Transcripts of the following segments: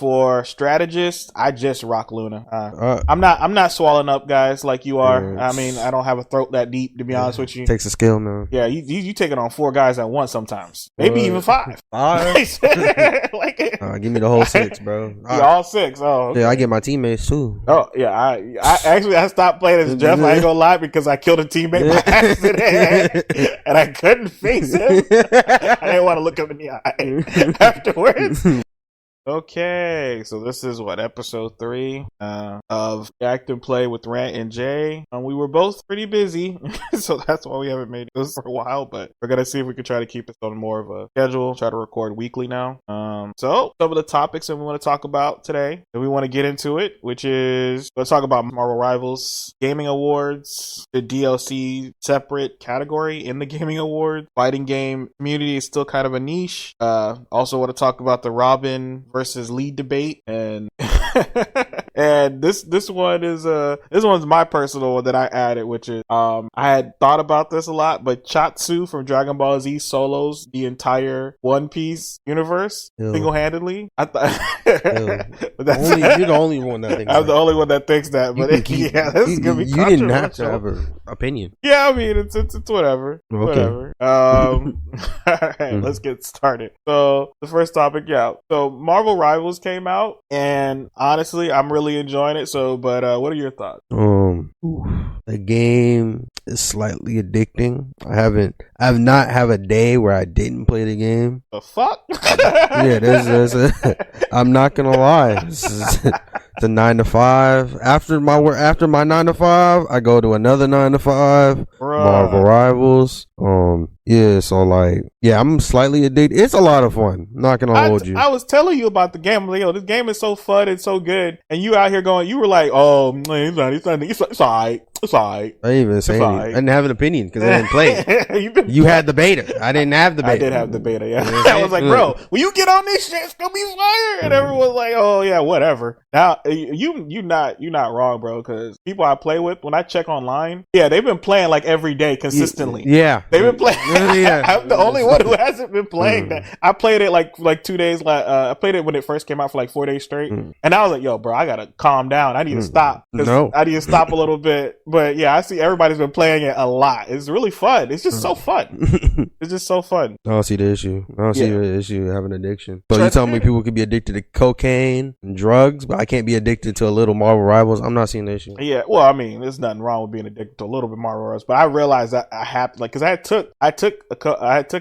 For strategist, I just rock Luna. I'm not swallowing up guys like you are. I mean, I don't have a throat that deep, to be honest with you. Takes a skill, man. Yeah, you take it on 4 guys at once sometimes, maybe even 5. Like, give me the whole 6, bro. All 6. Oh, okay. Yeah, I get my teammates too. Oh yeah, I stopped playing as Jeff. I ain't gonna lie, because I killed a teammate by accident, and I couldn't face him. I didn't want to look him in the eye afterwards. Okay, so this is episode 3 of ReactNPlay with Rant and Jay. We were both pretty busy, so that's why we haven't made this for a while, but we're gonna see if we can try to keep this on more of a schedule, try to record weekly now. So some of the topics that we want to talk about today, and we want to get into it, which is let's talk about Marvel Rivals, Gaming Awards, the DLC separate category in the Gaming Awards. Fighting game community is still kind of a niche. Also want to talk about the Robin versus Lee debate, and and this one's my personal one that I added, which is I had thought about this a lot, but Chiaotzu from Dragon Ball Z solos the entire One Piece universe single-handedly. I thought you're the only one that thinks I'm the only one that thinks that, but this is gonna be you didn't have to have an opinion. Yeah, I mean it's whatever. Okay. Whatever. All right, let's get started. So the first topic, so Marvel Rivals came out, and honestly, I'm really enjoying it. So, but what are your thoughts? The game is slightly addicting. I have not have a day where I didn't play the game. The fuck? Yeah, I'm not gonna lie. It's a 9 to 5. After my 9 to 5, I go to another 9 to 5. Bruh. Marvel Rivals. So I'm slightly addicted. It's a lot of fun. Not gonna hold you. I was telling you about the game. I'm like, this game is so fun and so good, and you out here going. You were like, oh, it's alright. It's alright. I didn't even say anything. I didn't have an opinion because I didn't play it. You had the beta. I didn't have the beta. I did have the beta. Yeah, I was like, bro, when you get on this shit, it's gonna be fire. And everyone was like, oh yeah, whatever. Now you not wrong, bro. Because people I play with, when I check online, they've been playing like every day consistently. Yeah, they've been playing. I'm the only one who hasn't been playing that. I played it like 2 days. I played it when it first came out for like 4 days straight, and I was like, yo, bro, I gotta calm down. I need to stop. I need to stop a little bit. But yeah, I see everybody's been playing it a lot. It's really fun. It's just so fun. It's just so fun. I don't see the issue. I don't see the issue having addiction. So you telling me people could be addicted to cocaine and drugs, but I can't be addicted to a little Marvel Rivals? I'm not seeing the issue. Yeah, well, I mean, there's nothing wrong with being addicted to a little bit Marvel Rivals, but I realized that I have to, because I took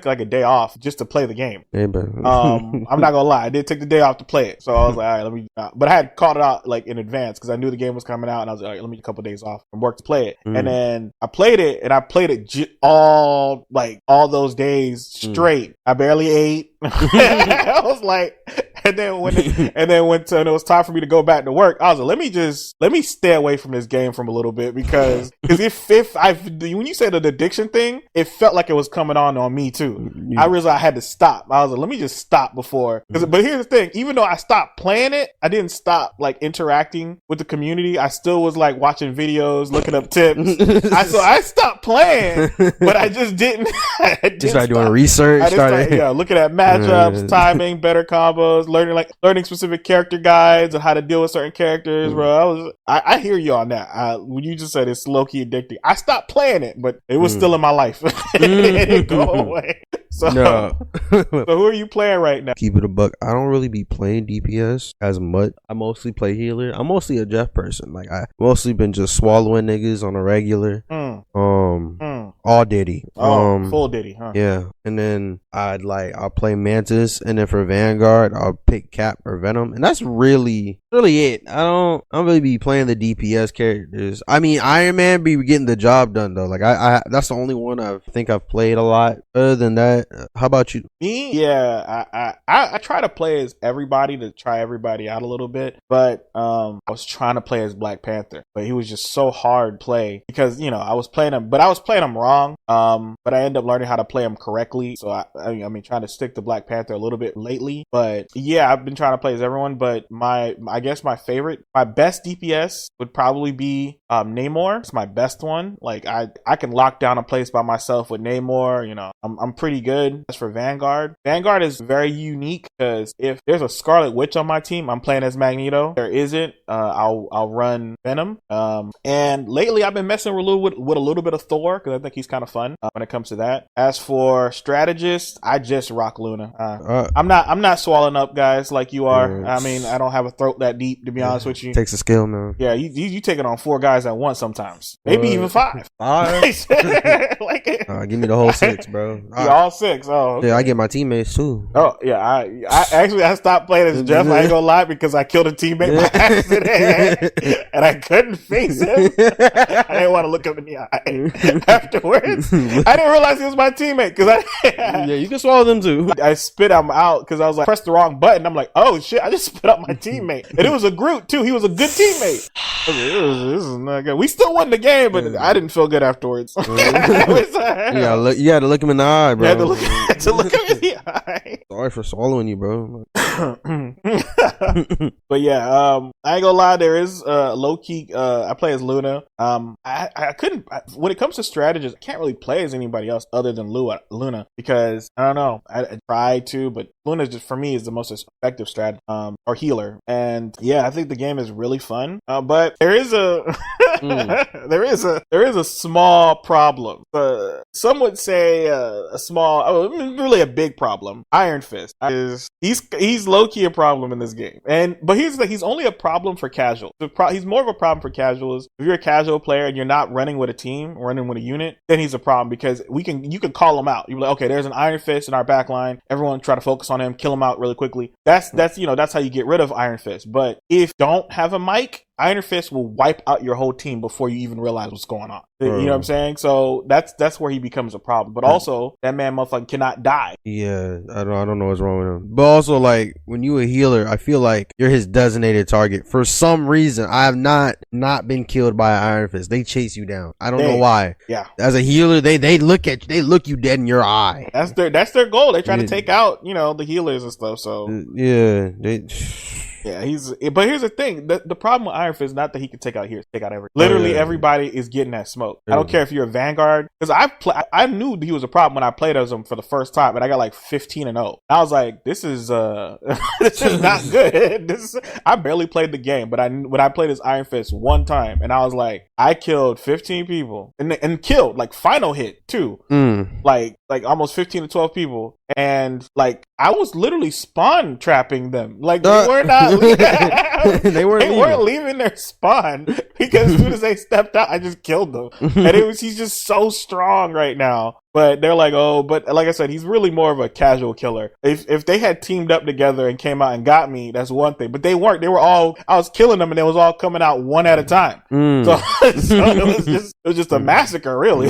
like a day off just to play the game. Yeah, but I'm not gonna lie, I did take the day off to play it, so I was like, all right, let me. But I had called it out like in advance because I knew the game was coming out, and I was like, all right, let me take a couple of days off from work to play it. And then I played it, and I played it all those days straight. I barely ate. I was like, and then when it was time for me to go back to work, I was like, let me stay away from this game from a little bit, because when you said the addiction thing, it felt like it was coming on me too. I realized I had to stop. I was like, let me just stop before. But here's the thing: even though I stopped playing it, I didn't stop like interacting with the community. I still was like watching videos, looking up tips. So I stopped playing, but I just didn't. Just started doing research. I started looking at matchups, timing, better combos, learning specific character guides and how to deal with certain characters, bro. I hear you on that. When you just said it's low key addicting, I stopped playing it, but it was still in my life. It didn't go away. So, no. So who are you playing right now? Keep it a buck. I don't really be playing DPS as much. I mostly play healer. I'm mostly a Jeff person. Like, I mostly been just swallowing niggas on a regular. All Diddy. Full Diddy, huh? Yeah. And then I'll play Mantis, and then for Vanguard I'll pick Cap or Venom, and that's really it. I don't really be playing the DPS characters. I mean, Iron Man be getting the job done though. Like I that's the only one I think I've played a lot. Other than that, how about you? Me? Yeah, I try to play as everybody, to try everybody out a little bit, but I was trying to play as Black Panther, but he was just so hard to play because I was playing him, but I was playing him raw. wrong. But I end up learning how to play him correctly. So I mean, trying to stick to Black Panther a little bit lately. But yeah, I've been trying to play as everyone. But I guess my best DPS would probably be Namor. It's my best one. Like I can lock down a place by myself with Namor. You know, I'm pretty good. As for Vanguard is very unique because if there's a Scarlet Witch on my team, I'm playing as Magneto. If there isn't, I'll run Venom. And lately I've been messing with a little bit of Thor because I think he's kind of fun when it comes to that. As for strategists, I just rock Luna. I'm not swallowing up guys like you are. I mean, I don't have a throat that deep, to be honest with you. Takes a skill, man. Yeah, you take it on 4 guys at once sometimes, maybe even 5. Like, give me the whole 6, bro. All 6. Oh, okay. Yeah, I get my teammates too. Oh yeah, I stopped playing as Jeff. I ain't gonna lie, because I killed a teammate by accident and I couldn't face him. I didn't want to look him in the eye afterwards. I didn't realize he was my teammate because yeah, you can swallow them too. I spit him out because I was like, pressed the wrong button. I'm like, oh shit, I just spit out my teammate, and it was a Groot too. He was a good teammate. This is not good. We still won the game, but I didn't feel good afterwards. You had to look him in the eye, bro. You had to look him in the eye. Sorry for swallowing you, bro. But yeah, I ain't gonna lie, there is low key. I play as Luna. I couldn't when it comes to strategists, I can't really play as anybody else other than Luna because I don't know. I tried to, but Luna just for me is the most effective strat or healer. And yeah, I think the game is really fun. But there is a there is a small problem. Some would say a small, really a big problem. Iron Fist he's low key a problem in this game. But here's the thing, he's only a problem for casual. He's more of a problem for casuals. If you're a casual player and you're not running with a team, running with a unit, then he's a problem because you can call him out. You're like, okay, there's an Iron Fist in our back line. Everyone try to focus on him, kill him out really quickly. That's how you get rid of Iron Fist. But if you don't have a mic, Iron Fist will wipe out your whole team before you even realize what's going on. You know what I'm saying? So that's where he becomes a problem. But also, that man motherfucker cannot die. Yeah, I don't know what's wrong with him. But also, like, when you a healer, I feel like you're his designated target. For some reason, I have not been killed by an Iron Fist. They chase you down. I don't know why. Yeah. As a healer, they look you dead in your eye. That's their goal. They try to take out, the healers and stuff. So yeah, yeah, but here's the thing. The problem with Iron Fist is not that he can take out everybody. Literally everybody is getting that smoke. I don't care if you're a Vanguard. Because I knew he was a problem when I played as him for the first time, and I got like 15-0. I was like, this is this is not good. I barely played the game, but when I played as Iron Fist one time, and I was like, I killed 15 people and killed like final hit too. Like almost 15 to 12 people. And like I was literally spawn trapping them. Like they were not they weren't leaving their spawn because as soon as they stepped out, I just killed them. And he's just so strong right now. But they're like, but like I said, he's really more of a casual killer. If they had teamed up together and came out and got me, that's one thing. But they weren't. They were all, I was killing them and they was all coming out one at a time. So it was just a massacre, really.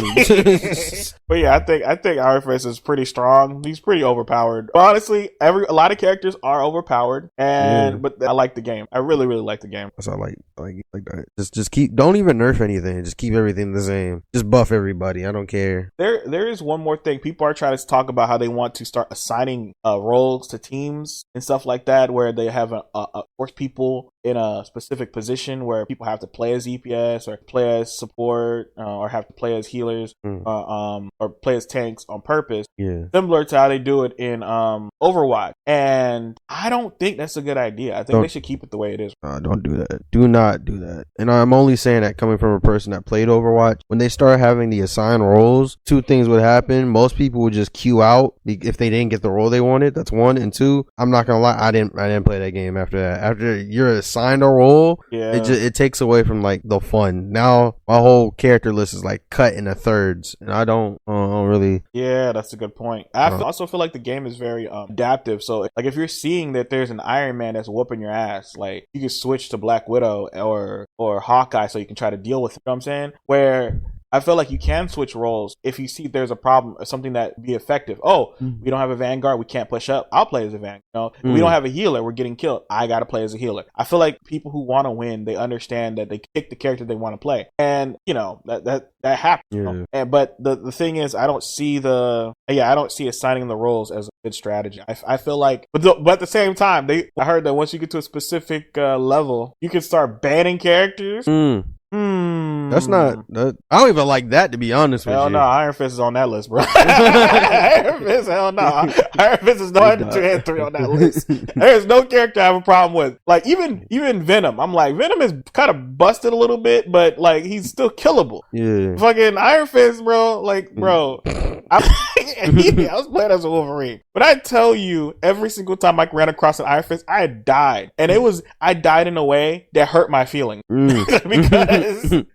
But yeah, I think Iron Fist is pretty strong. He's pretty overpowered. But honestly, a lot of characters are overpowered, but I like the game. I really, really like the game. That's all I like that. Just don't even nerf anything. Just keep everything the same. Just buff everybody. I don't care. There is one more thing. People are trying to talk about how they want to start assigning roles to teams and stuff like that, where they have force people in a specific position where people have to play as EPS or play as support or have to play as healers or play as tanks on purpose. Yeah. Similar to how they do it in Overwatch. And I don't think that's a good idea. I think they should keep it the way it is. Don't do that. Do not do that. And I'm only saying that coming from a person that played Overwatch. When they start having the assigned roles, 2 things would happen. Most people would just queue out if they didn't get the role they wanted. That's 1. And 2, I'm not gonna lie, I didn't play that game after that. After you're assigned a role, it takes away from like the fun. Now my whole character list is like cut into thirds, and I don't really. Yeah, that's a good point. I also feel like the game is very adaptive. So like if you're seeing that there's an Iron Man that's whooping your ass, like you can switch to Black Widow or Hawkeye so you can try to deal with it. You know what I'm saying? Where I feel like you can switch roles if you see there's a problem or something that be effective. Oh, we don't have a Vanguard, we can't push up. I'll play as a Vanguard. You know? We don't have a healer, we're getting killed. I gotta play as a healer. I feel like people who want to win, they understand that they pick the character they want to play, and you know that happens. You know? But the thing is, I don't see assigning the roles as a good strategy. I feel like, but at the same time, I heard that once you get to a specific level, you can start banning characters. That's not. I don't even like that, to be honest with you. Hell no, Iron Fist is on that list, bro. Iron Fist, hell no. Iron Fist is 1, 2, and 3 on that list. There's no character I have a problem with. Like even Venom, I'm like, Venom is kind of busted a little bit, but like he's still killable. Yeah. Fucking Iron Fist, bro. Like, bro, I was playing as a Wolverine, but I tell you, every single time I ran across an Iron Fist, I died, and I died in a way that hurt my feelings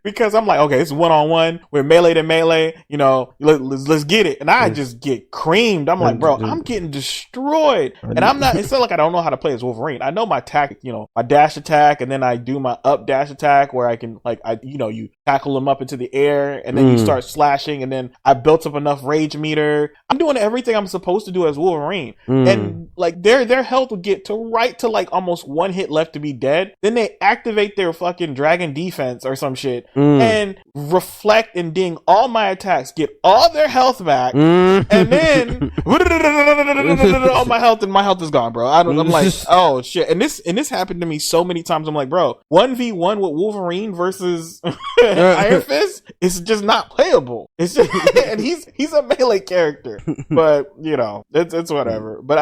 because I'm like, okay, it's 1-on-1, we're melee to melee, you know, let's get it, and I just get creamed. I'm like, bro, I'm getting destroyed, and it's not like I don't know how to play as Wolverine. I know my tactic, you know, my dash attack, and then I do my up dash attack where I can you tackle them up into the air, and then you start slashing, and then I built up enough rage meter. I'm doing everything I'm supposed to do as Wolverine, and like their health would get to like almost 1 hit left to be dead. Then they activate their fucking dragon defense or some shit and reflect and ding all my attacks, get all their health back, and then all my health is gone, bro. I'm like, oh shit, and this happened to me so many times. I'm like, bro, 1v1 with Wolverine versus Iron Fist is just not playable. It's just, and he's a melee character, but you know, it's whatever. But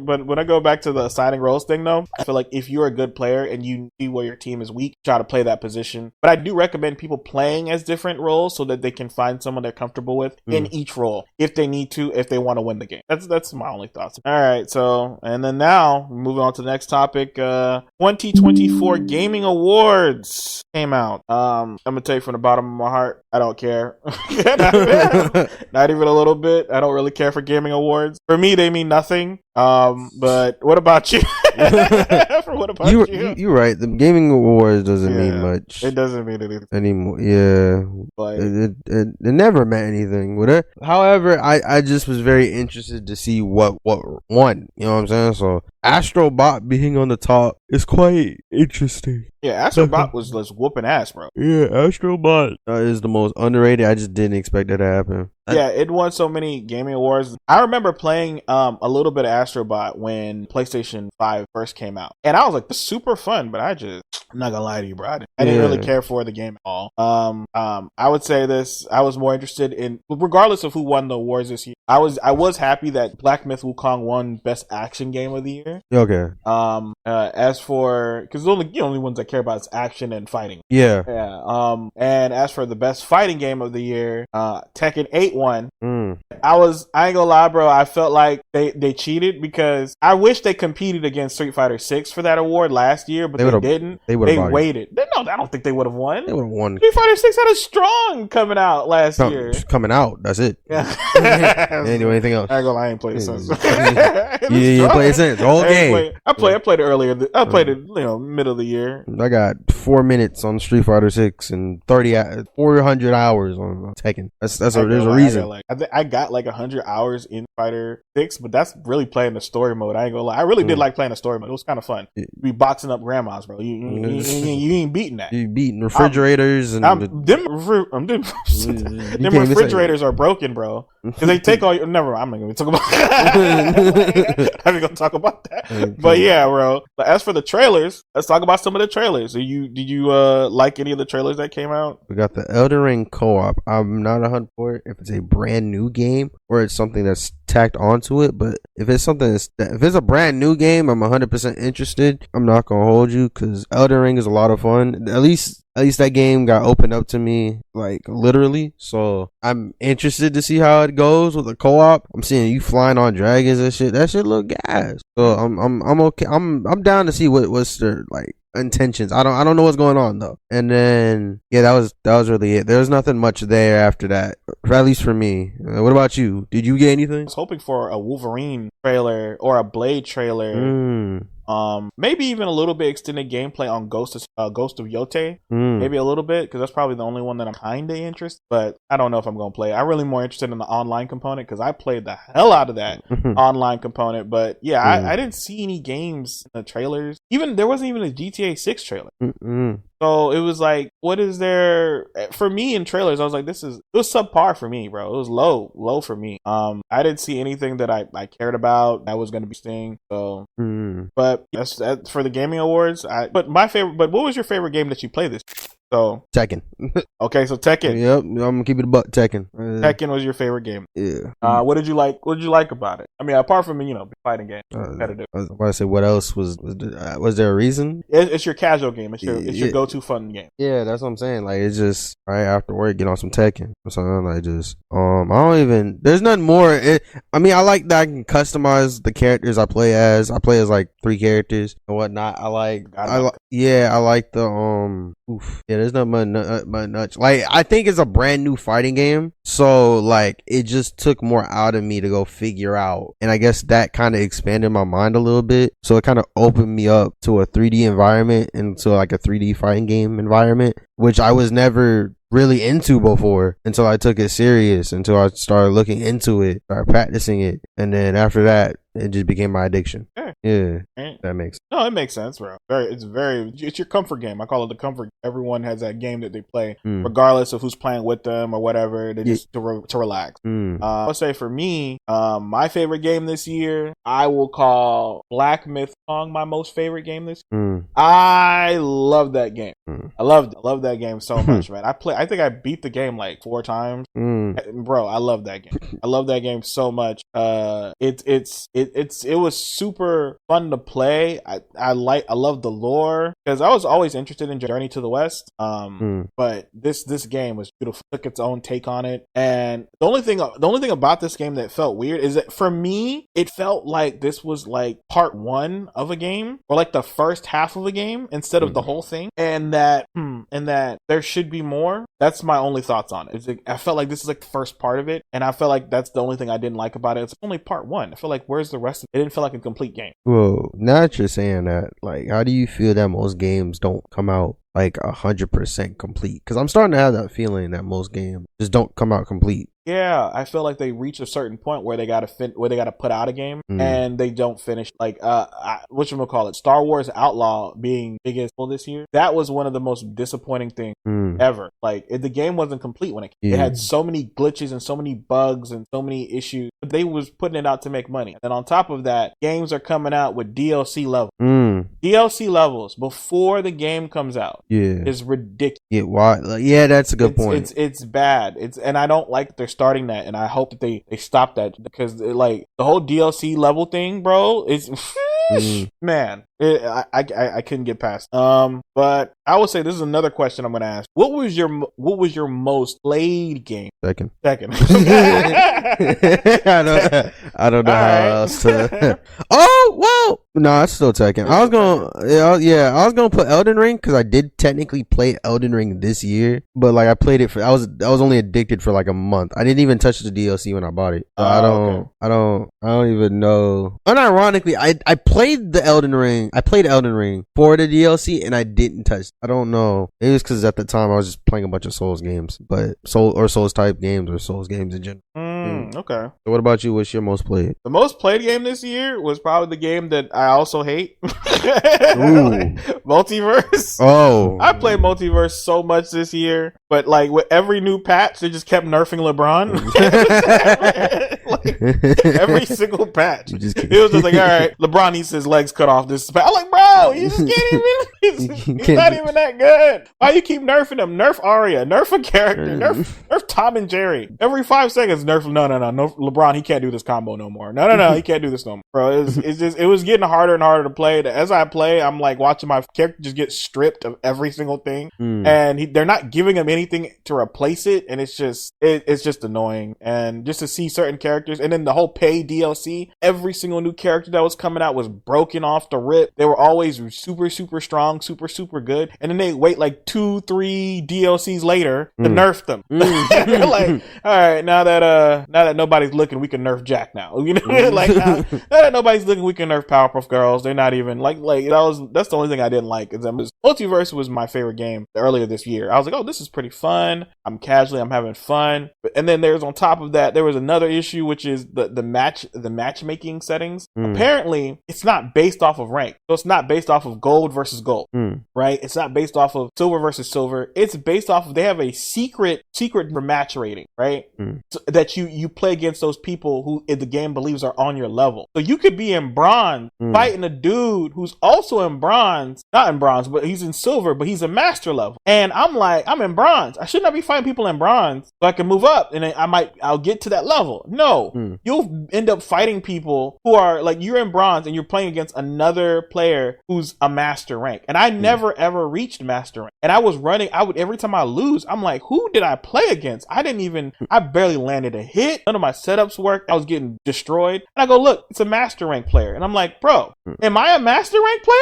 but when I go back to the assigning roles thing though, I feel like if you're a good player and you see where your team is weak, try to play that position. But I do recommend people playing as different roles so that they can find someone they're comfortable with in each role if they need to, if they want to win the game. That's my only thoughts. All right, so and then now moving on to the next topic. 2024 Gaming Awards came out. I'm gonna tell you from the bottom of my heart, I don't care. Not even a little bit. I don't really care for gaming awards. For me, they mean nothing. But what about you? What about you? You're right. The gaming awards doesn't mean much. It doesn't mean anything anymore. Yeah, like, it never meant anything. However, I just was very interested to see what won. You know what I'm saying? So Astrobot being on the top is quite interesting. Yeah, Astrobot was just whooping ass, bro. Yeah, Astrobot is the most underrated. I just didn't expect that to happen. Yeah, it won so many gaming awards. I remember playing a little bit of Astrobot when PlayStation 5 first came out. And I was like, this is super fun, but I'm not gonna lie to you, bro. I didn't really care for the game at all. I would say this, I was more interested in, regardless of who won the awards this year, I was happy that Black Myth Wukong won Best Action Game of the Year. Okay. As for, because the only ones I care about is action and fighting. Yeah. Yeah. And as for the Best Fighting Game of the Year, Tekken 8 won. I ain't gonna lie, bro, I felt like they cheated because I wish they competed against Street Fighter 6 for that award last year, but they didn't. They waited. No, I don't think they would have won. They would have won. Street Fighter 6 had a strong coming out last year. Coming out, that's it. Yeah. They didn't do anything else. I ain't gonna lie, I ain't played it since. You didn't play it since. The whole game. I played it earlier. I played it, middle of the year. I got 4 minutes on Street Fighter 6 and 400 hours on Tekken. There's a reason. I got like 100 hours in Fighter 6, but that's really playing the story mode. I ain't gonna lie. I really did like playing the story mode. It was kind of fun. Be boxing up grandmas, bro. You ain't beating that. You beating refrigerators them refrigerators are broken, bro. Because they take all your. Never mind. I'm not gonna talk about that. I'm not gonna talk about that. But yeah, bro. But as for the trailers, let's talk about some of the trailers. Did you like any of the trailers that came out? We got the Elden Ring co-op. I'm not 100% for it if it's a brand new game or it's something that's tacked onto it. But if it's if it's a brand new game, I'm 100% interested. I'm not gonna hold you because Elden Ring is a lot of fun. At least that game got opened up to me, like, literally. So I'm interested to see how it goes with the co-op. I'm seeing you flying on dragons and shit. That shit look gas. So I'm okay. I'm down to see what's their, like, intentions. I don't know what's going on though. And then that was really it. There was nothing much there after that, at least for me. What about you? Did you get anything? I was hoping for a Wolverine trailer or a Blade trailer. Maybe even a little bit extended gameplay on Ghost of Yote. Maybe a little bit, because that's probably the only one that I'm kind of interested. But I don't know if I'm gonna play. I'm really more interested in the online component because I played the hell out of that online component. But yeah, I didn't see any games in the trailers. Even there wasn't even a GTA 6 trailer. So it was like, what is there for me in trailers? I was like, it was subpar for me, bro. It was low for me. I didn't see anything that I cared about that was going to be Sting. So, but that's for the gaming awards. But what was your favorite game that you played this? So Tekken. Okay, so Tekken. Yep, I'm gonna keep it a buck. Tekken. Tekken was your favorite game. Yeah. What did you like? What did you like about it? I mean, apart from fighting game, competitive. I was about to say, what else was there a reason? It's your casual game. It's your go-to fun game. Yeah, that's what I'm saying. Like, it's just right after work, get on some Tekken or something. Like, just I don't even. There's nothing more. I mean, I like that I can customize the characters I play as. I play as like 3 characters and whatnot. I like the Yeah, there's not much. Like, I think it's a brand new fighting game, so like it just took more out of me to go figure out, and I guess that kind of expanded my mind a little bit. So it kind of opened me up to a 3D environment and to like a 3D fighting game environment, which I was never really into before until I took it serious, until I started looking into it, started practicing it, and then after that it just became my addiction. Yeah, that makes sense. No, it makes sense, bro. It's your comfort game. I call it the comfort. Everyone has that game that they play, regardless of who's playing with them or whatever. They just to relax. I'll say for me, my favorite game this year, I will call Black Myth Wukong my most favorite game this year. I love that game. I loved that game so much, man. I think I beat the game like 4 times. Bro, I love that game. I love that game so much. It was super fun to play. I love the lore because I was always interested in Journey to the West. But this game was beautiful. It took its own take on it. And the only thing about this game that felt weird is that for me, it felt like this was like part 1 of a game, or like the first half of a game instead of the whole thing. And that there should be more. That's my only thoughts on it. I felt like this is like the first part of it, and I felt like that's the only thing I didn't like about it. It's only part 1. I feel like where's the rest of it? It didn't feel like a complete game. Well, now that you're saying that, like, how do you feel that most games don't come out like 100% complete? Because I'm starting to have that feeling that most games just don't come out complete. Yeah, I feel like they reach a certain point where they gotta put out a game and they don't finish. Like whatchamacallit, Star Wars Outlaw being biggest this year. That was one of the most disappointing things ever. Like the game wasn't complete when it came. It had so many glitches and so many bugs and so many issues. But they was putting it out to make money. And on top of that, games are coming out with DLC levels. DLC levels before the game comes out is ridiculous. Yeah, why? Like, yeah, that's a good point. It's bad. And I don't like they're starting that, and I hope that they stop that, because like the whole DLC level thing, bro, is man, I couldn't get past. But I would say this is another question I'm gonna ask. What was your most played game? Second. I don't know how else to. Oh well, no, it's still Tekken. I was gonna put Elden Ring because I did technically play Elden Ring this year, but like I played it I was only addicted for like a month. I didn't even touch the DLC when I bought it. So I don't even know. Unironically, I played Elden Ring for the DLC and I didn't touch. I don't know. It was because at the time I was just playing a bunch of Souls games, but Souls type games or Souls games in general. Okay. So what about you? What's your most played? The most played game this year was probably the game that I also hate. Multiverse. Oh. I played Multiverse so much this year, but like with every new patch, they just kept nerfing LeBron. Like, every single patch. It was just like, all right, LeBron needs his legs cut off this patch. I'm like, bro, you just can't even, he's not even that good. Why you keep nerfing him? Nerf Arya, nerf a character, nerf Tom and Jerry. Every 5 seconds, nerf, no, LeBron, he can't do this combo no more. No, he can't do this no more. Bro, it was getting harder and harder to play. As I play, I'm like watching my character just get stripped of every single thing. And they're not giving him any anything to replace it, and it's just annoying. And just to see certain characters, and then the whole pay DLC, every single new character that was coming out was broken off the rip. They were always super strong, super good, and then they wait like 2-3 DLCs later to nerf them. They're like, all right, now that nobody's looking, we can nerf Jack now. You know, like now that nobody's looking, we can nerf Powerpuff Girls. They're not even like that's the only thing I didn't like. Is that Multiverse was my favorite game earlier this year. I was like, oh, this is pretty fun. I'm having fun. And then there's on top of that, there was another issue, which is the matchmaking settings. Apparently, it's not based off of rank. So it's not based off of gold versus gold, right? It's not based off of silver versus silver. It's based off of, they have a secret match rating, right? So that you play against those people who the game believes are on your level. So you could be in bronze fighting a dude who's also in bronze, not in bronze, but he's in silver, but he's a master level. And I'm like, I'm in bronze. I should not be fighting people in bronze so I can move up and then I'll get to that level. No, you'll end up fighting people who are like, you're in bronze and you're playing against another player who's a master rank. And I never ever reached master rank. And I was running, every time I lose, I'm like, who did I play against? I barely landed a hit. None of my setups worked. I was getting destroyed. And I go, look, it's a master rank player. And I'm like, bro, am I a master rank player?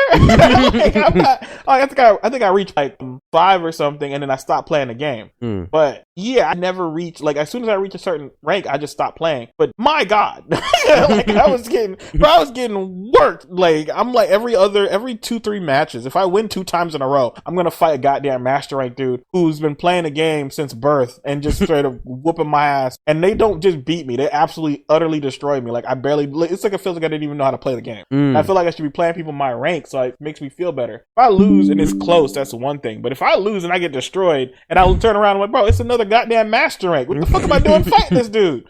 Like, I'm not, I think I reached like 5 or something, and then I stopped playing the game. But yeah, I never reached, like, as soon as I reach a certain rank, I just stopped playing. But my God, like I was getting worked. Like, I'm like every 2-3 matches, if I win 2 times in a row, I'm gonna fight a goddamn master rank dude who's been playing the game since birth and just straight up whooping my ass. And they don't just beat me, they absolutely utterly destroy me. Like, it's like, it feels like I didn't even know how to play the game. I feel like I should be playing people my rank, so it makes me feel better. If I lose and it's close, that's one thing. But if I lose and I get destroyed and I'll turn around and like, bro, it's another goddamn master rank. What the fuck am I doing fighting this dude?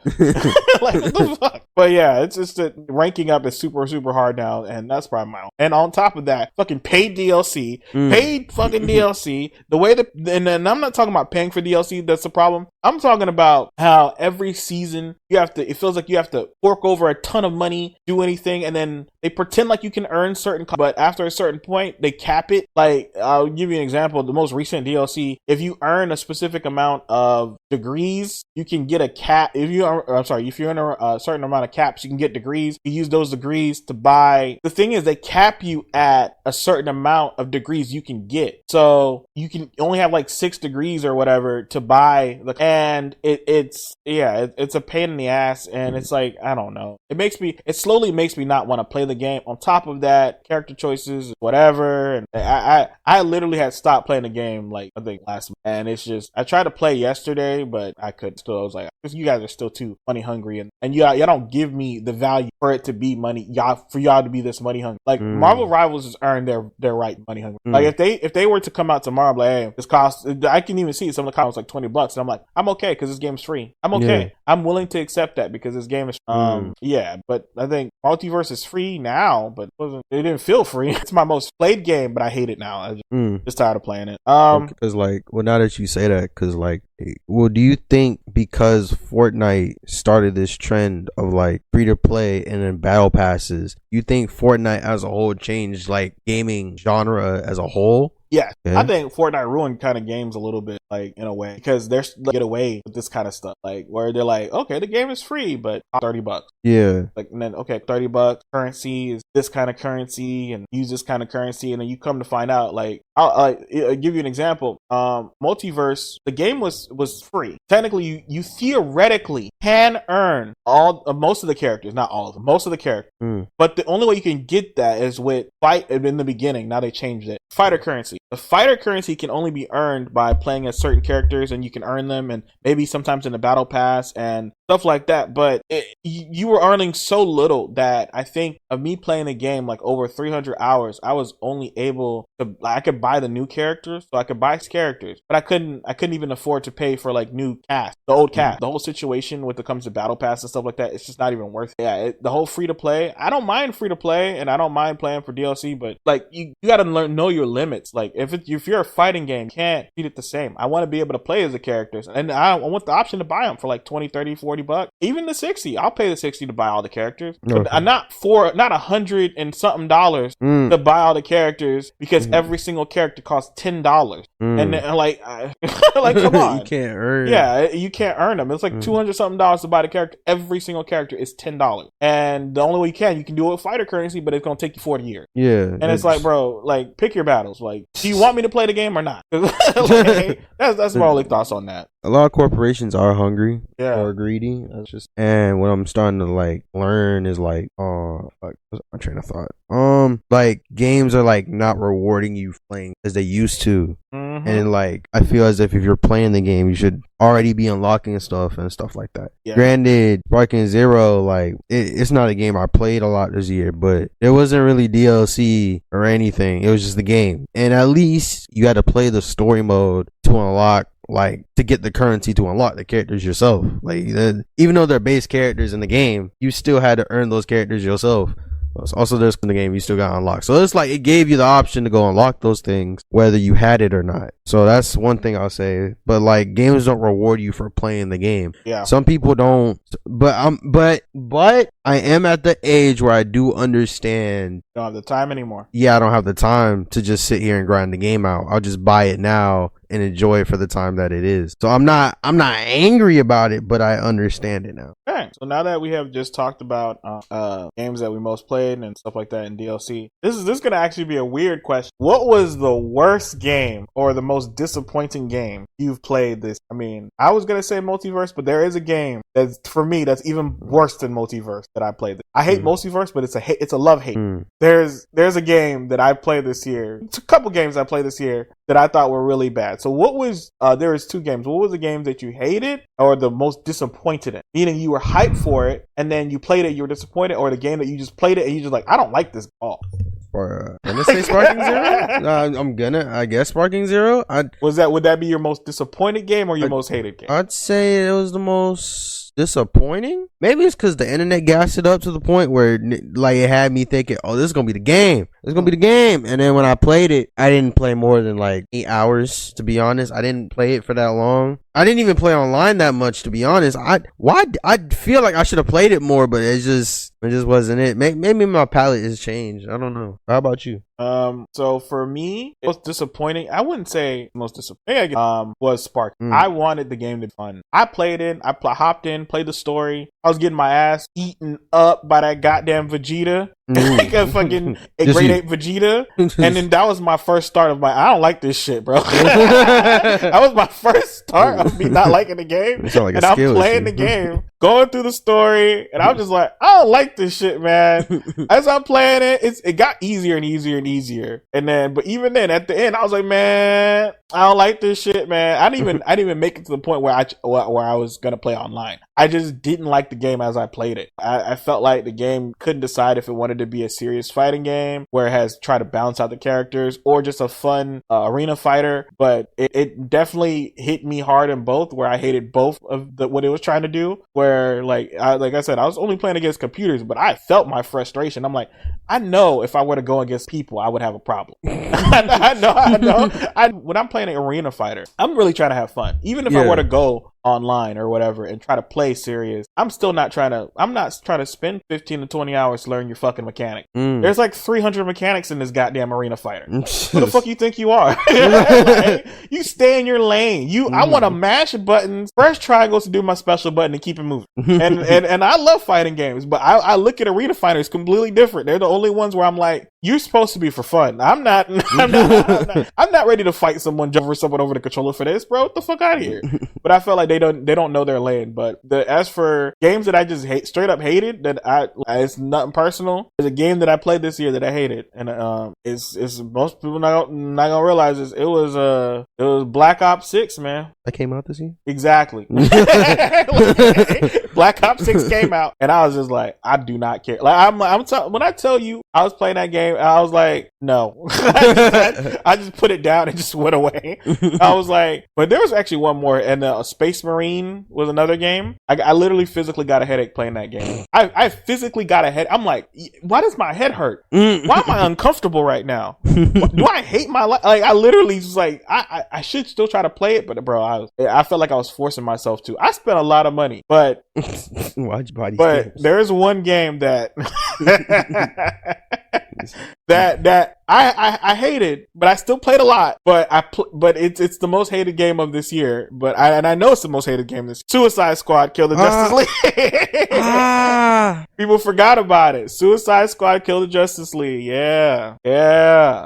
Like, what the fuck? But yeah, it's just that ranking up is super hard now, and that's probably my own. And on top of that, fucking paid DLC, paid fucking DLC. The way that, and then I'm not talking about paying for DLC, that's the problem. I'm talking about how every season it feels like you have to fork over a ton of money, do anything, and then they pretend like you can earn certain, but after a certain point, they cap it. Like, I'll give you an example. The most recent DLC, if you earn a specific amount of degrees, you can get a cap. If you earn a certain amount of caps, you can get degrees. You use those degrees to buy. The thing is, they cap you at a certain amount of degrees you can get. So you can only have like 6 degrees or whatever to buy and it's a pain in the ass, and it's like, I don't know. It slowly makes me not want to play the game. On top of that, character choices, whatever, and I literally had stopped playing the game like, I think last month, and it's just, I tried to play yesterday, but I couldn't. Still, I was like, you guys are still too money hungry, and y'all don't give me the value for it to be money, for y'all to be this money hungry. Like, Marvel Rivals has earned their right money hungry. Like, if they were to come out tomorrow, I'm like, hey, this cost, I can even see some of the costs like $20, and I'm like, I'm okay because this game's free. I'm okay. Yeah. I'm willing to accept that because this game is yeah. But I think Multiverse is free now, but it didn't feel free. It's my most played game, but I hate it now. I'm just tired of playing it. Because now that you say that, because do you think because Fortnite started this trend of like free to play and then battle passes, you think Fortnite as a whole changed like gaming genre as a whole? Yeah, okay. I think Fortnite ruined kind of games a little bit, like, in a way, because they're get away with this kind of stuff, like where they're like, okay, the game is free, but $30. Yeah, like, and then okay, $30 currency is this kind of currency, and use this kind of currency, and then you come to find out, like, I'll give you an example. Multiverse, the game was free. Technically, you theoretically can earn most of the characters, not all of them, most of the characters. But the only way you can get that is with fight in the beginning. Now they changed it. Fighter currency. The fighter currency can only be earned by playing as certain characters, and you can earn them, and maybe sometimes in the battle pass and stuff like that. But you were earning so little that I think of me playing the game like over 300 hours, I was only able to, I could buy the new characters, so I could buy characters, but I couldn't even afford to pay for like new cast, the old cast. The whole situation when it comes to battle pass and stuff like that, it's just not even worth it. Yeah, the whole free to play, I don't mind free to play, and I don't mind playing for DLC, but like you got to know your limits. Like if you're a fighting game, you can't treat it the same. I want to be able to play as the characters, and I want the option to buy them for like $20, $30, $40. $40. Even the 60, I'll pay the 60 to buy all the characters. Okay. But not $100 and something to buy all the characters, because every single character costs $10. And then, like come on. You can't earn. Yeah, you can't earn them. It's like $200 something to buy the character. Every single character is $10. And the only way you can do it with fighter currency, but it's gonna take you 40 years. Yeah. And it's like, bro, like, pick your battles. Like, do you want me to play the game or not? Like, that's my only thoughts on that. A lot of corporations are hungry, or greedy. That's just, and what I'm starting to like learn is like, fuck, what's my train of thought? Like games are like not rewarding you playing as they used to, and like I feel as if you're playing the game, you should already be unlocking stuff and stuff like that. Yeah. Granted, Sparking Zero, like it's not a game I played a lot this year, but it wasn't really DLC or anything. It was just the game, and at least you had to play the story mode to unlock, like, to get the currency to unlock the characters yourself. Like, even though they're base characters in the game, you still had to earn those characters yourself. Also, there's in the game you still got unlocked. So it's like it gave you the option to go unlock those things whether you had it or not. So that's one thing I'll say. But like, games don't reward you for playing the game. Yeah. Some people don't. But I am at the age where I do understand. Don't have the time anymore. Yeah, I don't have the time to just sit here and grind the game out. I'll just buy it now and enjoy it for the time that it is. So I'm not angry about it, but I understand it now. Okay. So now that we have just talked about games that we most played and stuff like that in DLC, this is gonna actually be a weird question. What was the worst game or the most disappointing game you've played this? I mean, I was gonna say Multiverse, but there is a game that's, for me, that's even worse than Multiverse that I played. I hate Multiverse, but it's a love hate. There's a game that I played this year. It's a couple games I played this year that I thought were really bad. So what was there was two games. What was the game that you hated or the most disappointed in? Meaning you were hyped for it and then you played it, you were disappointed, or the game that you just played it and you just like, I don't like this at all. Gonna say Sparking Zero? I guess Sparking Zero. Would that be your most disappointed game or your most hated game? I'd say it was the most disappointing. Maybe it's because the internet gassed it up to the point where like it had me thinking, oh, this is gonna be the game. It's gonna be the game. And then when I played it, I didn't play more than like 8 hours, to be honest. I didn't play it for that long. I didn't even play online that much, to be honest. I feel like I should have played it more, but it just wasn't it. Maybe my palate has changed. I don't know. How about you? So for me, it was disappointing. I wouldn't say most disappointing was Spark. I wanted the game to be fun. I played it. I hopped in, played the story. I was getting my ass eaten up by that goddamn Vegeta. Like a fucking grade 8 Vegeta. And then that was my first start of I don't like this shit, bro. That was my first start of me not liking the game. Like and I'm playing the game, going through the story, and I'm just like, I don't like this shit, man. As I'm playing it, it got easier and easier and easier. And then, but even then, at the end, I was like, man, I don't like this shit, man. I didn't even make it to the point where I was gonna play online. I just didn't like the game as I played it. I felt like the game couldn't decide if it wanted to be a serious fighting game where it has tried to balance out the characters or just a fun arena fighter. But it definitely hit me hard in both, where I hated both of what it was trying to do. Where like I said, I was only playing against computers, but I felt my frustration. I'm like, I know if I were to go against people, I would have a problem. I know. When I'm playing an arena fighter, I'm really trying to have fun. Even if I were to go online or whatever and try to play serious, I'm not trying to spend 15 to 20 hours to learn your fucking mechanic. There's like 300 mechanics in this goddamn arena fighter. Who the fuck you think you are? Like, you stay in your lane. I want to mash buttons, press triangles to do my special button and keep it moving. And I love fighting games, but I look at arena fighters completely different. They're the only ones where I'm like, you're supposed to be for fun. I'm not ready to fight someone, jump someone over the controller for this, bro. Get the fuck out of here. But I felt like they don't know their lane. But as for games that I just straight up hated, it's nothing personal. There's a game that I played this year that I hated, and it's most people not gonna realize this. It was Black Ops 6, man. That came out this year? Exactly. Black Ops 6 came out, and I was just like, I do not care. Like when I tell you I was playing that game, I was like, no. I just put it down and just went away. I was like, but there was actually one more, and Space Space Marine was another game. I literally physically got a headache playing that game. I physically got a head. I'm like, why does my head hurt? Why am I uncomfortable right now? Do I hate my life? Like, I literally just like, I should still try to play it, but bro, I felt like I was forcing myself to. I spent a lot of money, but watch body. But there's one game that that I hated, but I still played a lot. But but it's the most hated game of this year. But I know it's the most hated game this year. Suicide Squad killed the Justice League. People forgot about it. Suicide Squad killed the Justice League. Yeah.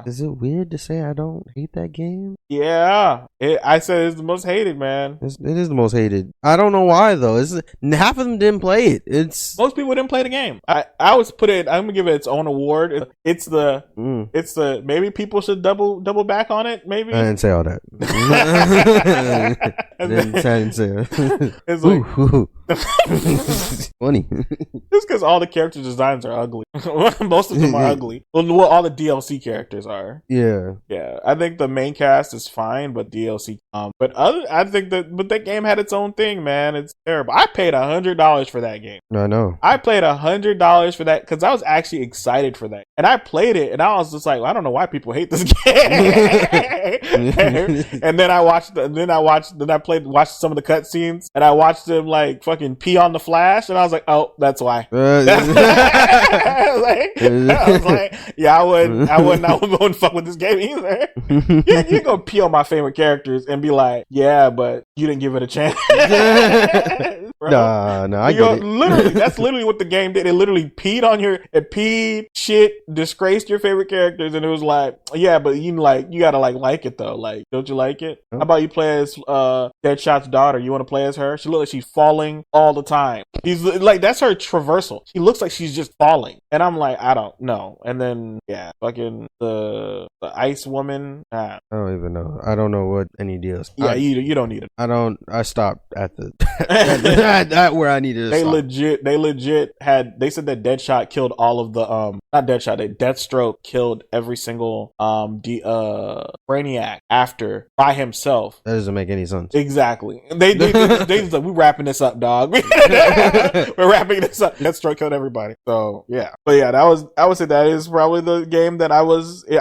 Is it weird to say I don't hate that game? Yeah. I said it's the most hated, man. It is the most hated. I don't know why though. Half of them didn't play it. Most people didn't play the game. I always put it. I'm gonna give it its own award. It's the maybe people should double back on it. Maybe I didn't say all that. I didn't say that. It's like, funny. Just because all the character designs are ugly. Most of them are ugly. Well, all the DLC characters are. Yeah. I think the main cast is fine, but DLC. I think that game had its own thing, man. It's terrible. I paid $100 for that game. I know. I paid $100 for that because I was actually excited for that, and I played it, and I was just like, I don't know why people hate this game. And then I watched some of the cutscenes, and I watched them like fucking pee on the Flash, and I was like, oh, that's why. I was like, yeah, I wouldn't fuck with this game either. You go pee on my favorite characters and be like, yeah, but you didn't give it a chance. Nah, I get it. Literally, that's literally what the game did. It literally peed, shit, disgraced your favorite characters, and it was like, yeah, but you gotta like it though. Like, don't you like it? How about you play as Deadshot's daughter? You want to play as her? She looks like she's falling all the time. He's like, that's her traversal. She looks like she's just falling, and I'm like, I don't know. And then fucking the ice woman. I don't even know. I don't know what any deals. Yeah, you don't need it. I stopped at the at where I needed to They stop. legit they said that Deadshot killed all of the not Deadshot, Deathstroke killed every single Brainiac after by himself. That doesn't make any sense. Exactly. They just like, we're wrapping this up, dog. We're wrapping this up. Deathstroke killed everybody. So yeah. But yeah, I would say that is probably the game that I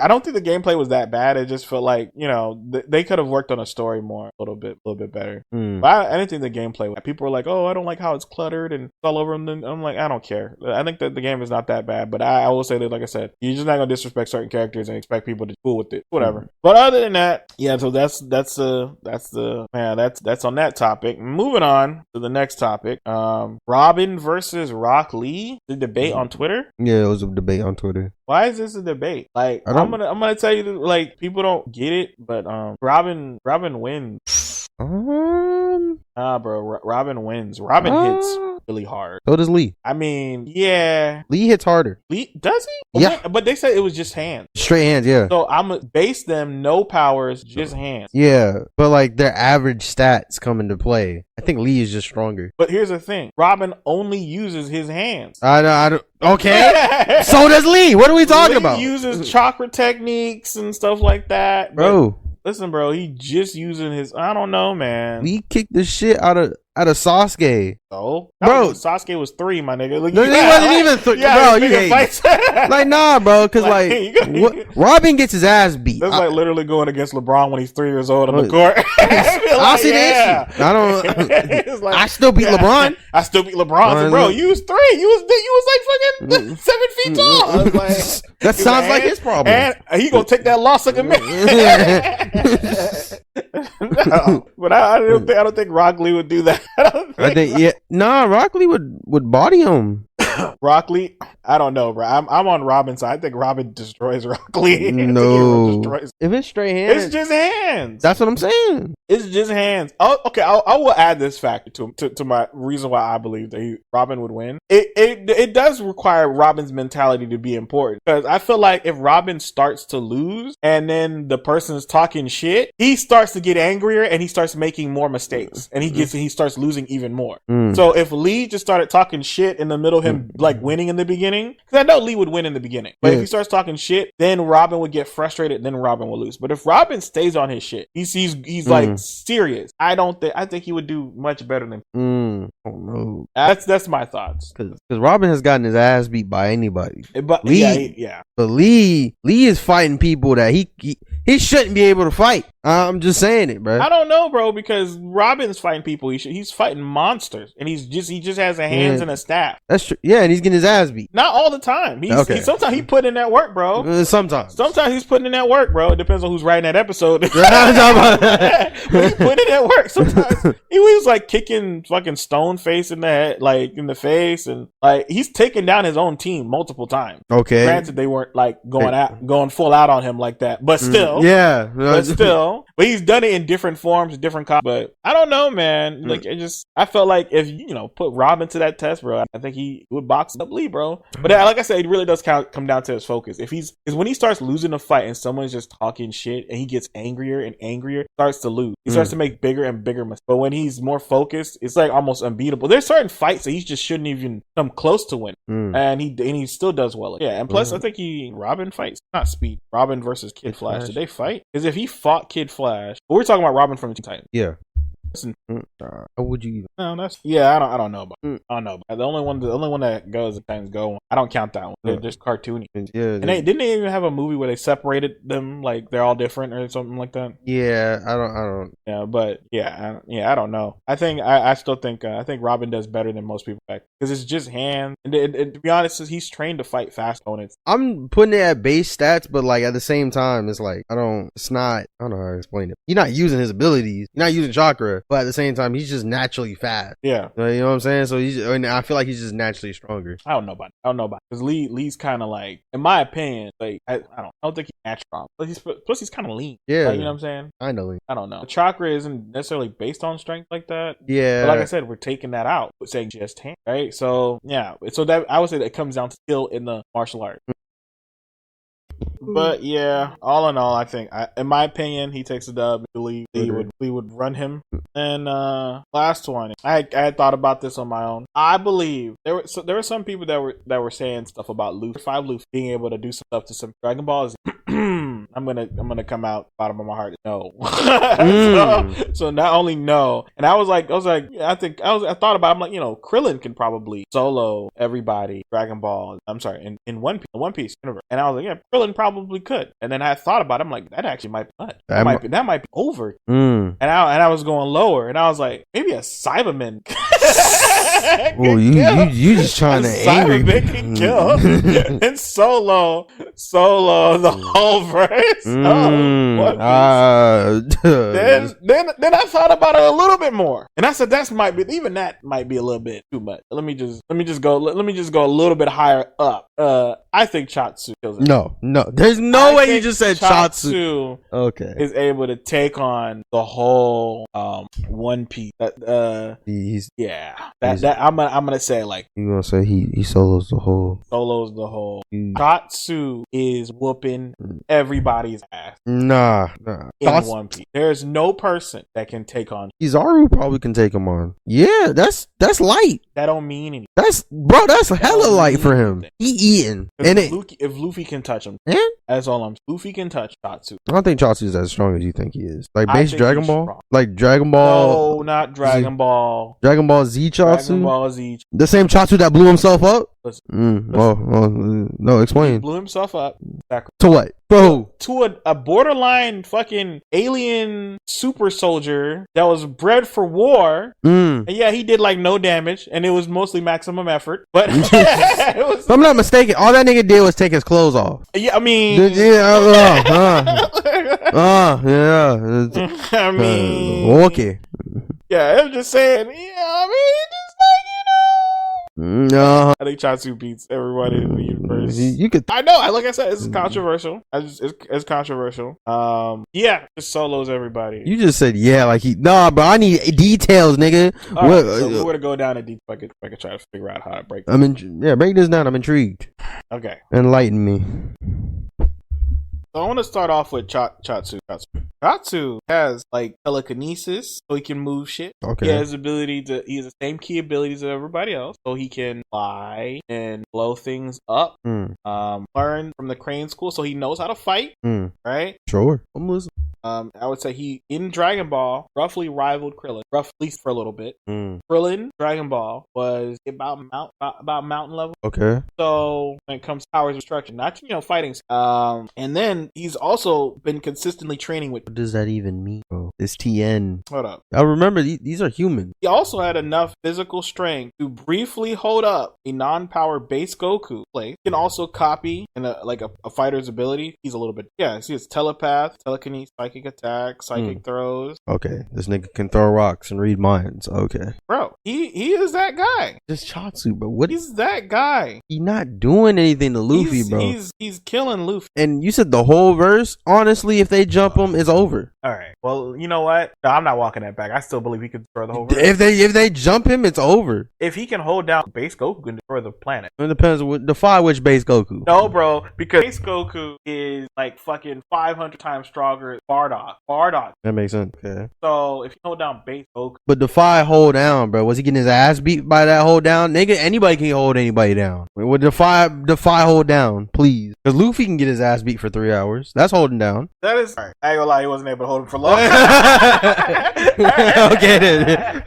don't think the gameplay was that bad. It just felt like, they could have worked on a story more a little bit better. But I didn't think the gameplay, people were like, oh, I don't like how it's cluttered and it's all over them. And I'm like, I don't care. I think that the game is not that bad, but I will say that, like I said, you're just not gonna disrespect certain characters and expect people to fool with it. Whatever. But other than that, yeah, so that's on that topic. Moving on to the next topic. Robin versus Rock Lee, the debate on Twitter. Yeah, it was a debate on Twitter. Why is this a debate? Like, I'm gonna tell you, like, people don't get it, but Robin wins. Bro, Robin wins. Robin hits really hard. So does Lee. I mean, yeah. Lee hits harder. Lee, does he? Yeah. But they said it was just hands. Straight hands, yeah. So I'm gonna base them no powers, just hands. Yeah, but like their average stats come into play. I think Lee is just stronger. But here's the thing. Robin only uses his hands. I don't. Okay. So does Lee. What are we talking about? He uses chakra techniques and stuff like that. Bro. Listen, bro, he just using his, I don't know, man. Lee kicked the shit out of Sasuke. So, bro, Sasuke was 3, my nigga. Look, no, he wasn't even 3. Bro, you hate. Like, nah, bro, because Robin gets his ass beat. That's like literally going against LeBron when he's 3 years old on the court. I'll see the issue. I don't. I still beat LeBron. I still beat LeBron. So, bro, you was 3. You was like fucking 7 feet tall. I was like, that sounds like his problem. And he gonna take that loss like a man. No, but I don't think Rock Lee would do that. I think Rock Lee would body him. Rock Lee, I don't know, bro. I'm on Robin's side. I think Robin destroys Rock Lee. No, if it's straight hands, it's just hands. That's what I'm saying. It's just hands. Oh, okay, I will add this factor to my reason why I believe that Robin would win. It does require Robin's mentality to be important, because I feel like if Robin starts to lose and then the person's talking shit, he starts to get angrier and he starts making more mistakes, and he starts losing even more. So if Lee just started talking shit in the middle of him him like winning in the beginning, because I know Lee would win in the beginning, but if he starts talking shit, then Robin would get frustrated, then Robin will lose. But if Robin stays on his shit, he's like serious, I think he would do much better than Oh no, that's my thoughts, because Robin has gotten his ass beat by anybody, but Lee, but Lee is fighting people that he shouldn't be able to fight. I'm just saying it, bro. I don't know, bro, because Robin's fighting people. He's fighting monsters, and he just has a hands and a staff. That's true. Yeah, and he's getting his ass beat. Not all the time. Sometimes he put in that work, bro. Sometimes he's putting in that work, bro. It depends on who's writing that episode. But he put in that work. Sometimes he was like kicking fucking Stoneface in the head, like in the face, and like he's taken down his own team multiple times. Okay, granted they weren't like going full out on him like that, but still, but he's done it in different forms, different but I don't know, man. Like I felt like if put Robin to that test, bro, I think he would box up Lee, bro. But like I said, it really does come down to his focus. Because when he starts losing a fight and someone's just talking shit and he gets angrier and angrier, starts to lose. He starts to make bigger and bigger mistakes. But when he's more focused, it's like almost unbeatable. There's certain fights that he just shouldn't even come close to win, and he still does well. Yeah, and plus I think Robin fights, not Speed. Robin versus Kid Flash. Did they fight? Because if he fought Kid Flash, but we're talking about Robin from the Teen Titans. Yeah. How would you even? No, I don't know about. I don't know. The only one that goes, the Titans go. I don't count that one. They're just cartoony. Yeah. And didn't they even have a movie where they separated them, like they're all different or something like that? Yeah, I don't. Yeah, but I don't know. I still think Robin does better than most people back, because it's just hands. And to be honest, he's trained to fight fast opponents. I'm putting it at base stats, but like at the same time, it's like I don't know how to explain it. You're not using his abilities. You're not using chakra. But at the same time, he's just naturally fast. Yeah. You know what I'm saying? So I feel like he's just naturally stronger. I don't know about it. Because Lee's kind of like, in my opinion, like, I don't think he's natural. Plus he's kind of lean. Yeah. Like, you know what I'm saying? I know lean. I don't know. The chakra isn't necessarily based on strength like that. Yeah. But like I said, we're taking that out, saying just hand, right? So, yeah. So that I would say that it comes down to skill in the martial art. But yeah, all in all, I think, in my opinion, he takes a dub. Lee would run him. And last one, I had thought about this on my own. I believe there were some people that were saying stuff about Luffy being able to do some stuff to some Dragon Balls. I'm gonna come out bottom of my heart. No. so not only no, and I was like, yeah, I thought about it. I'm like, Krillin can probably solo everybody Dragon Ball. I'm sorry, in One Piece universe. And I was like, yeah, Krillin probably could. And then I thought about it. I'm like, that actually might be much. That might be over. And I was going lower, and I was like, maybe a Cyberman. Oh, you just trying to angry me. Can kill and solo the whole verse. Then I thought about it a little bit more, and I said that might be a little bit too much. Let me just go a little bit higher up. I think Chiaotzu kills it. No, there's no way you just said Chiaotzu. Okay, is able to take on the whole One Piece. I'm gonna say, like, you gonna say he solos the whole. Chiaotzu is whooping everybody's ass. Nah. In One Piece, there's no person that can take on. Kizaru probably can take him on. Yeah, that's light. That don't mean anything. That's hella light for him. He eating. And if Luffy can touch him, that's all I'm. Luffy can touch Chiaotzu. I don't think Chiaotzu is as strong as you think he is. Like base Dragon Ball, strong. Like Dragon Ball. No, not Dragon Ball. Dragon Ball Z Chiaotzu. Dragon Ball Z. The same Chiaotzu that blew himself up. No, explain. He blew himself up. To what, bro? To a borderline fucking alien super soldier that was bred for war. And yeah, he did like no damage, and it was mostly maximum effort. But if I'm not mistaken, all that nigga did was take his clothes off. Yeah, I mean, I mean, okay. Yeah, I'm just saying. Yeah, I mean, just like, no, I think Chiaotzu beats everybody in the universe. You could. I know. Like I said, it's controversial. It's controversial. Yeah, just solos everybody. You just said like he. Nah, bro. I need details, nigga. Right, so we're gonna go down a deep. If I could try to figure out how to break. Break this down. I'm intrigued. Okay. Enlighten me. So I want to start off with Chiaotzu. Chiaotzu has like telekinesis, so he can move shit. Okay. He has the same key abilities as everybody else, so he can fly and blow things up. Learn from the Crane School, so he knows how to fight. Right? Sure. I'm listening. I would say he in Dragon Ball roughly rivaled Krillin, roughly for a little bit. Krillin Dragon Ball was about mountain level. Okay. So when it comes to powers of destruction, not fighting. And then he's also been consistently training with. What does that even mean, bro? This TN. Hold up. I remember these are humans. He also had enough physical strength to briefly hold up a non-power base Goku play. He can also copy a fighter's ability. He's a little bit see it's telepath, telekinesis, psychic attack, psychic throws. Okay, this nigga can throw rocks and read minds. Okay, bro, he is that guy. Just Chiaotzu, but what? He's that guy. He's not doing anything to Luffy, bro. He's killing Luffy. And you said the whole verse. Honestly, if they jump him, it's over. All right. Well, you know what? No, I'm not walking that back. I still believe he could destroy the whole verse. If they jump him, it's over. If he can hold down base Goku, can destroy the planet. It depends. Defy which base Goku. No, bro, because base Goku is like fucking 500 times stronger than Bardock. That makes sense. Okay. So if you hold down base Goku, but Defy hold down, bro. Was he getting his ass beat by that hold down? Nigga, anybody can hold anybody down. Would Defy hold down, please? Because Luffy can get his ass beat for 3 hours. That's holding down. That is. Right. I ain't gonna lie, he wasn't able to hold him for long. Okay, then.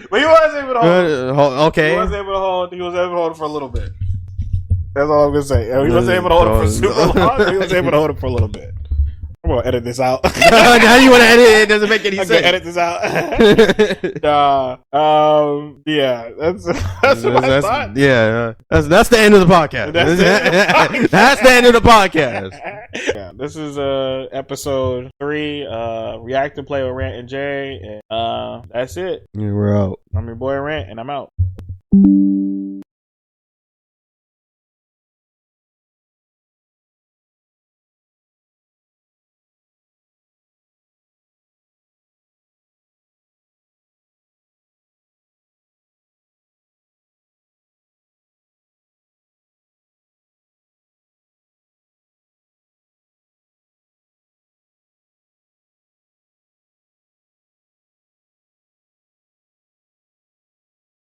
But he was able to hold. Okay. He was able to hold him for a little bit. That's all I'm gonna say. He wasn't able to hold him for super long. But he was able to hold him for a little bit. I'm gonna edit this out. How do you want to edit it? It doesn't make any sense. I'm gonna edit this out. Yeah, that's what I thought. Yeah, that's the end of the podcast. That's the end of the podcast. Yeah, this is episode 3. React and play with Rant and Jay, and that's it. Yeah, we're out. I'm your boy Rant, and I'm out.